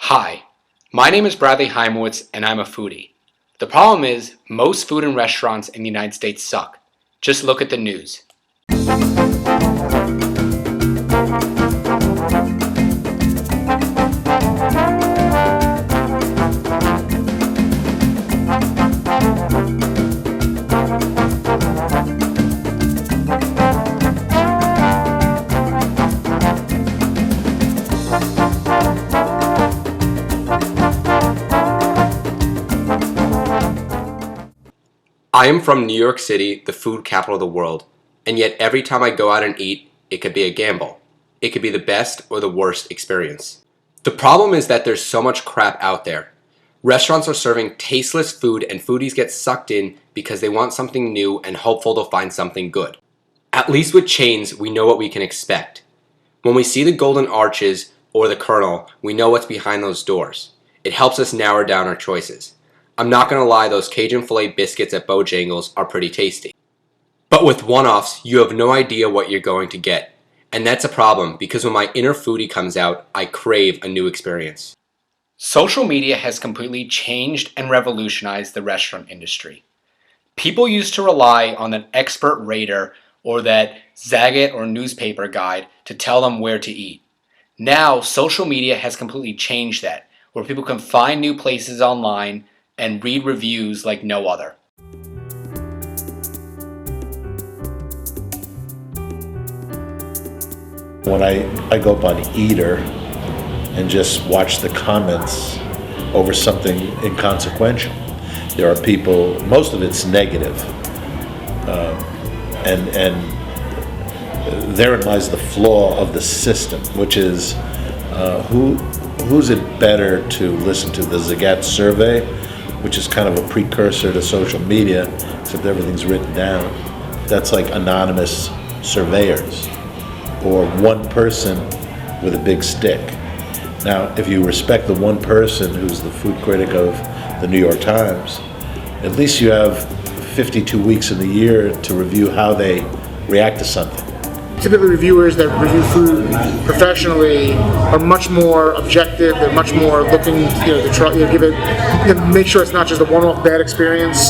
Hi, my name is Bradley Heimowitz and I'm a foodie. The problem is, most food and restaurants in the United States suck. Just look at the news. I am from New York City, the food capital of the world, and yet every time I go out and eat, it could be a gamble. It could be the best or the worst experience. The problem is that there's so much crap out there. Restaurants are serving tasteless food and foodies get sucked in because they want something new and hopeful they'll find something good. At least with chains, we know what we can expect. When we see the Golden Arches or the Colonel, we know what's behind those doors. It helps us narrow down our choices. I'm not gonna lie, those Cajun filet biscuits at Bojangles are pretty tasty. But with one-offs, you have no idea what you're going to get. And that's a problem, because when my inner foodie comes out, I crave a new experience. Social media has completely changed and revolutionized the restaurant industry. People used to rely on an expert rater or that Zagat or newspaper guide to tell them where to eat. Now, social media has completely changed that, where people can find new places online and read reviews like no other. When I go up on Eater and just watch the comments over something inconsequential, there are people, most of it's negative, and therein lies the flaw of the system, which is who's it better to listen to, the Zagat survey, which is kind of a precursor to social media, except everything's written down. That's like anonymous surveyors, or one person with a big stick. Now, if you respect the one person who's the food critic of the New York Times, at least you have 52 weeks in the year to review how they react to something. Typically, reviewers that review food professionally are much more objective. They're much more looking, to try, give it, make sure it's not just a one-off bad experience.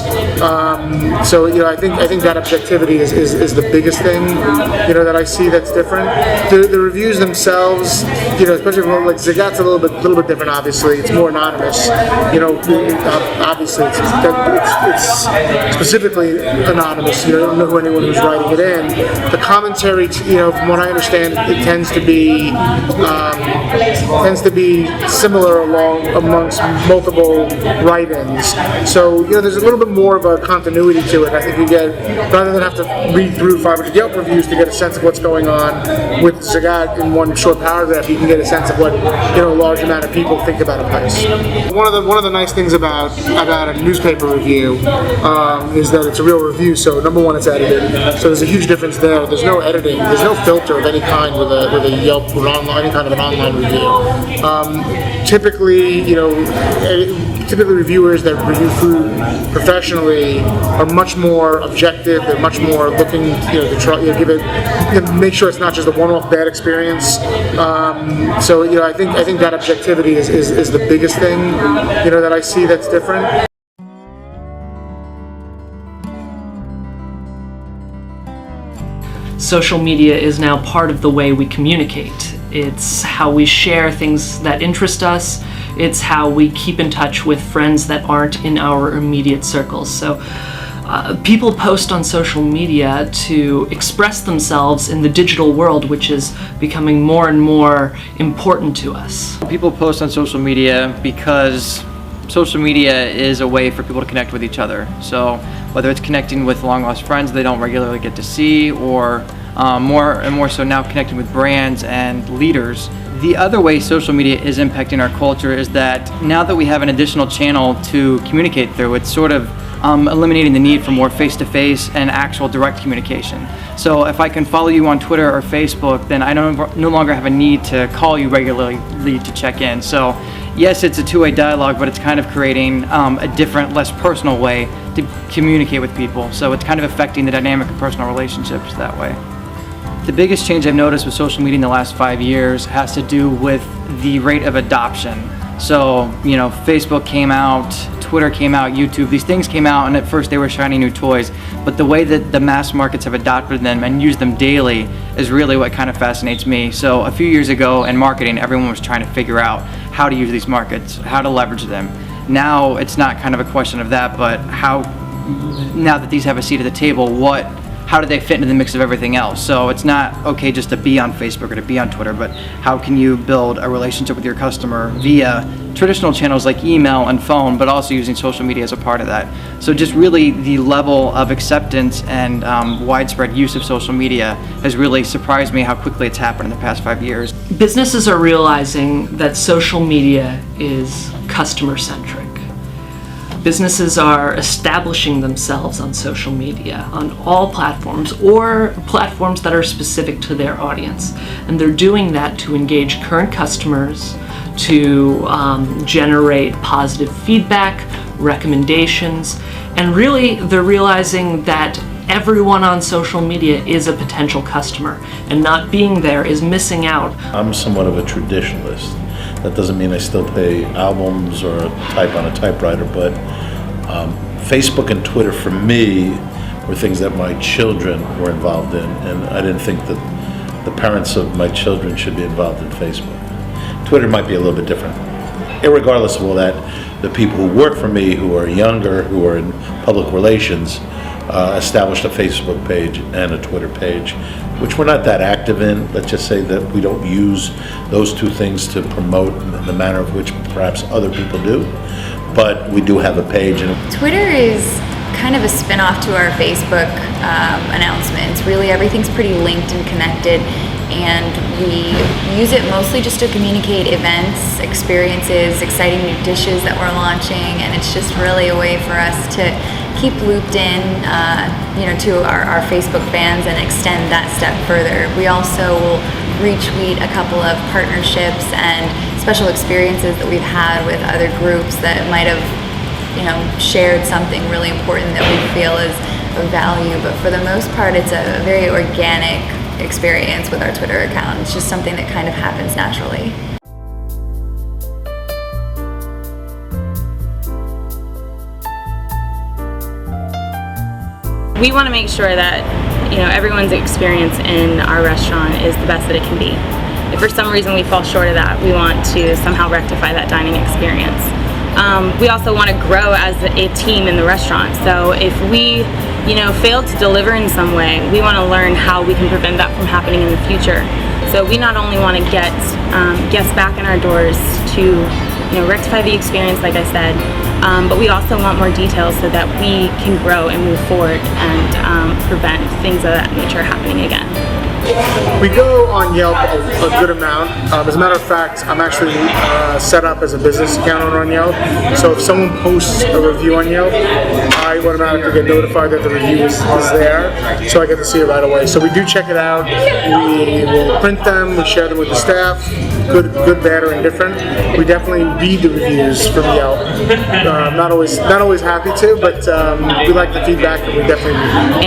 So, I think that objectivity is the biggest thing, that I see that's different. The reviews themselves, especially from, like Zagat's a little bit different. Obviously, it's more anonymous. Obviously, it's specifically anonymous. You don't know who anyone who's writing it in. The commentary. From what I understand, it tends to be similar amongst multiple write-ins. So there's a little bit more of a continuity to it. I think you get, rather than have to read through 500 Yelp reviews to get a sense of what's going on with Zagat in one short paragraph, you can get a sense of what a large amount of people think about a place. One of the nice things about a newspaper review is that it's a real review. So number one, it's edited. So there's a huge difference there. There's no editing. There's no filter of any kind with a Yelp or any kind of an online review. Typically reviewers that review food professionally are much more objective. They're much more looking, to try, give it, make sure it's not just a one-off bad experience. So I think that objectivity is the biggest thing, that I see that's different. Social media is now part of the way we communicate. It's how we share things that interest us. It's how we keep in touch with friends that aren't in our immediate circles. So people post on social media to express themselves in the digital world, which is becoming more and more important to us. People post on social media because social media is a way for people to connect with each other. So whether it's connecting with long-lost friends they don't regularly get to see, or more and more so now connecting with brands and leaders. The other way social media is impacting our culture is that now that we have an additional channel to communicate through, it's sort of eliminating the need for more face-to-face and actual direct communication. So if I can follow you on Twitter or Facebook, then I no longer have a need to call you regularly to check in. So yes, it's a two-way dialogue, but it's kind of creating a different, less personal way to communicate with people. So it's kind of affecting the dynamic of personal relationships that way. The biggest change I've noticed with social media in the last 5 years has to do with the rate of adoption. So, Facebook came out, Twitter came out, YouTube, these things came out, and at first they were shiny new toys, but the way that the mass markets have adopted them and used them daily is really what kind of fascinates me. So a few years ago in marketing, everyone was trying to figure out how to use these markets, how to leverage them. Now it's not kind of a question of that, but now that these have a seat at the table, how do they fit into the mix of everything else? So it's not okay just to be on Facebook or to be on Twitter, but how can you build a relationship with your customer via traditional channels like email and phone, but also using social media as a part of that. So just really the level of acceptance and widespread use of social media has really surprised me how quickly it's happened in the past 5 years. Businesses are realizing that social media is customer-centric. Businesses are establishing themselves on social media, on all platforms, or platforms that are specific to their audience. And they're doing that to engage current customers, to generate positive feedback, recommendations, and really they're realizing that everyone on social media is a potential customer, and not being there is missing out. I'm somewhat of a traditionalist. That doesn't mean I still play albums or type on a typewriter, but Facebook and Twitter for me were things that my children were involved in, and I didn't think that the parents of my children should be involved in Facebook. Twitter might be a little bit different. Irregardless of all that, the people who work for me, who are younger, who are in public relations, established a Facebook page and a Twitter page, which we're not that active in. Let's just say that we don't use those two things to promote in the manner of which perhaps other people do, but we do have a page. Twitter is kind of a spin-off to our Facebook announcements. Really, everything's pretty linked and connected, and we use it mostly just to communicate events, experiences, exciting new dishes that we're launching, and it's just really a way for us to keep looped in to our Facebook fans and extend that step further. We also will retweet a couple of partnerships and special experiences that we've had with other groups that might have shared something really important that we feel is of value, but for the most part it's a very organic experience with our Twitter account. It's just something that kind of happens naturally. We want to make sure that everyone's experience in our restaurant is the best that it can be. If for some reason we fall short of that, we want to somehow rectify that dining experience. We also want to grow as a team in the restaurant. So if we fail to deliver in some way, we want to learn how we can prevent that from happening in the future. So we not only want to get guests back in our doors to rectify the experience, like I said, but we also want more details so that we can grow and move forward and prevent things of that nature happening again. We go on Yelp a good amount. As a matter of fact, I'm actually set up as a business account owner on Yelp. So if someone posts a review on Yelp, I automatically get notified that the review is there, so I get to see it right away. So we do check it out. We will print them. We share them with the staff. Good, bad, or indifferent. We definitely read the reviews from Yelp. Not always happy to, but we like the feedback, and we definitely read.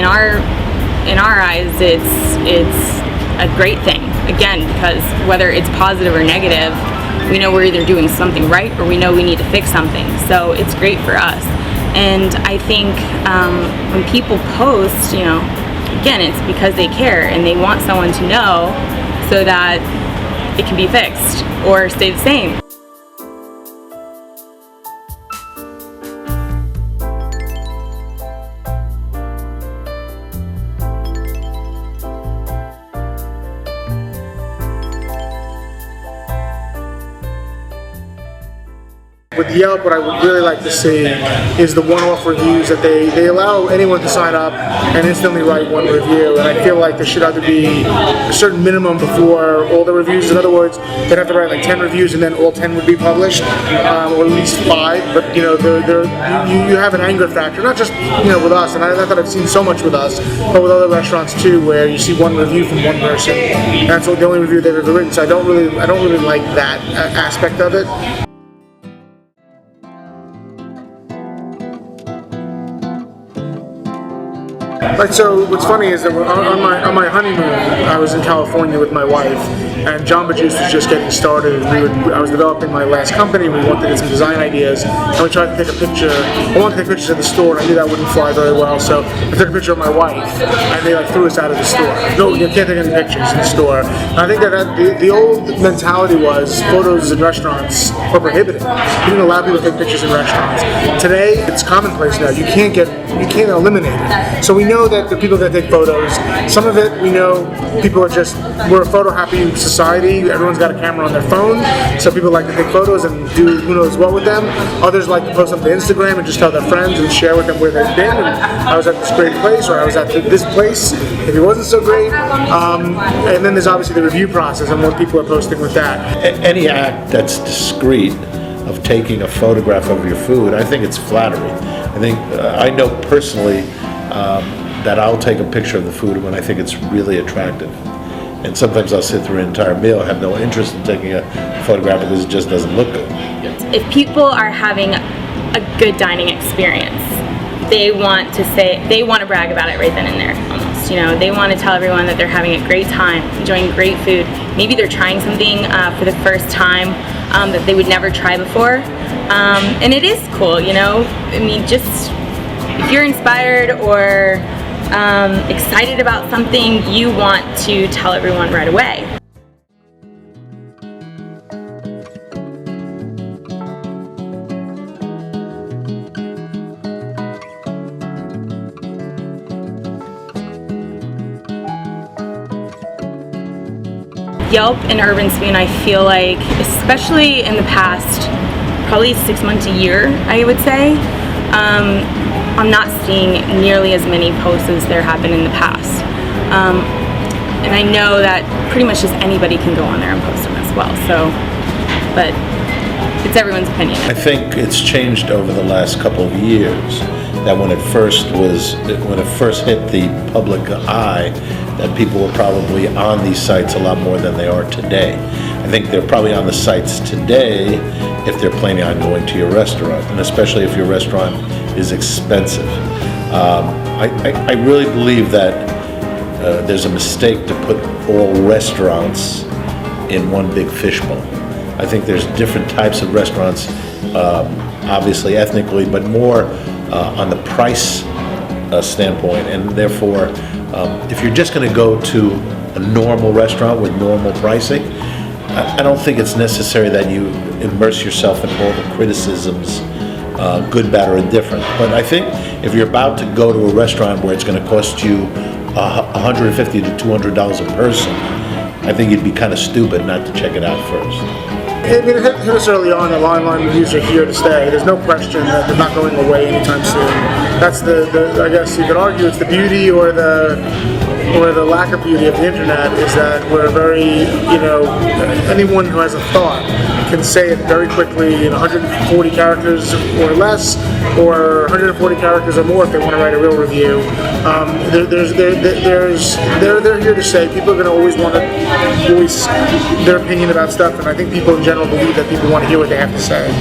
In our eyes, it's a great thing, again, because whether it's positive or negative, we know we're either doing something right or we know we need to fix something. So it's great for us. And I think when people post, again, it's because they care and they want someone to know so that it can be fixed or stay the same. With Yelp, what I would really like to see is the one-off reviews that they allow anyone to sign up and instantly write one review. And I feel like there should either be a certain minimum before all the reviews. In other words, they'd have to write like 10 reviews and then all 10 would be published, or at least 5. But you have an anger factor, not just with us. And I thought I've seen so much with us, but with other restaurants too, where you see one review from one person, and that's the only review they've ever written. So I don't really like that aspect of it. Right, so what's funny is that on my honeymoon, I was in California with my wife, and Jamba Juice was just getting started. I was developing my last company. We wanted to get some design ideas, and we tried to take a picture. I wanted to take pictures of the store, and I knew that wouldn't fly very well, so I took a picture of my wife, and they threw us out of the store. No, you can't take any pictures in the store. And I think that the old mentality was photos in restaurants were prohibited. You didn't allow people to take pictures in restaurants. Today, it's commonplace now. You can't eliminate it. So we know that the people that take photos, some of it we know people we're a photo happy society. Everyone's got a camera on their phone, so people like to take photos and do who knows what with them. Others like to post them to Instagram and just tell their friends and share with them where they've been. And I was at this great place, or I was at this place if it wasn't so great. And then there's obviously the review process and what people are posting with that. Any act that's discreet of taking a photograph of your food, I think it's flattery. I think I know personally that I'll take a picture of the food when I think it's really attractive. And sometimes I'll sit through an entire meal, have no interest in taking a photograph because it just doesn't look good. If people are having a good dining experience, they want to brag about it right then and there almost. They want to tell everyone that they're having a great time, enjoying great food. Maybe they're trying something for the first time that they would never try before. And it is cool, just if you're inspired or excited about something, you want to tell everyone right away. Yelp and Urban Spoon, I feel like, especially in the past, probably 6 months, a year, I would say, I'm not seeing nearly as many posts as there have been in the past. And I know that pretty much just anybody can go on there and post them as well. So, but it's everyone's opinion. I think it's changed over the last couple of years. That when it first hit the public eye, that people were probably on these sites a lot more than they are today. I think they're probably on the sites today if they're planning on going to your restaurant, and especially if your restaurant is expensive. I really believe that there's a mistake to put all restaurants in one big fishbowl. I think there's different types of restaurants, obviously ethnically, but more on the price standpoint, and therefore if you're just going to go to a normal restaurant with normal pricing, I don't think it's necessary that you immerse yourself in all the criticisms, good, bad, or indifferent. But I think if you're about to go to a restaurant where it's going to cost you $150 to $200 a person, I think you'd be kind of stupid not to check it out first. It hit us early on that online reviews are here to stay. There's no question that they're not going away anytime soon. That's I guess you could argue it's the beauty or the lack of beauty of the internet is that we're very, anyone who has a thought can say it very quickly in 140 characters or less, or 140 characters or more if they want to write a real review. They're here to say. People are going to always want to voice their opinion about stuff, and I think people in general believe that people want to hear what they have to say.